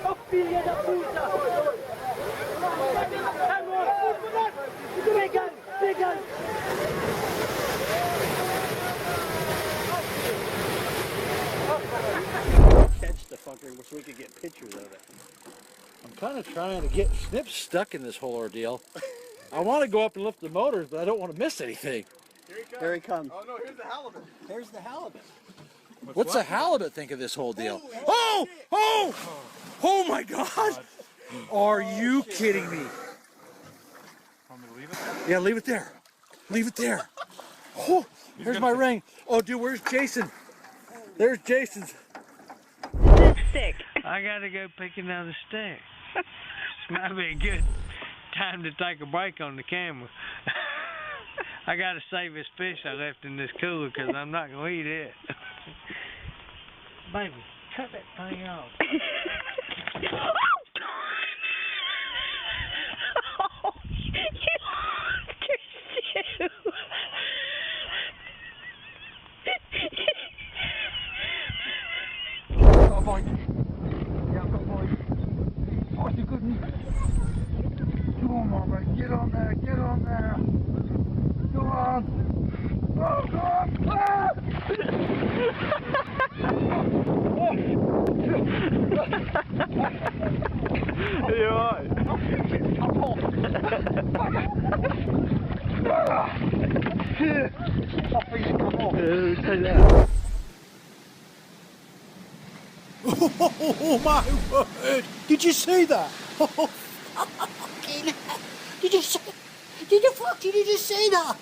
Oh, figlio da puta! Vegan! Vegan! Catch the fucker so we could get pictures of it. I'm kind of trying to get Snip stuck in this whole ordeal. I want to go up and lift the motors, but I don't want to miss anything. Here he comes. Oh no, here's the halibut. There's the halibut. What's the halibut think of this whole deal? Oh! Oh! Oh my God! Are you kidding me? Want me to leave it there? Yeah, leave it there. Leave it there. Oh, here's my ring. Oh, dude, where's Jason? There's Jason's. Stick. I gotta go pick another stick. This might be a good time to take a break on the camera. I gotta save this fish I left in this cooler because I'm not gonna eat it. Baby, cut that thing off. Oh boy. Yeah, I've got a boy. Oh, you couldn't. Come on, Mama. Get on there. Get on there. Come on. Oh, God. Ah! Are you alright? Oh my word! Did you see that? Oh, fucking hell. Did you see? Did you just see that?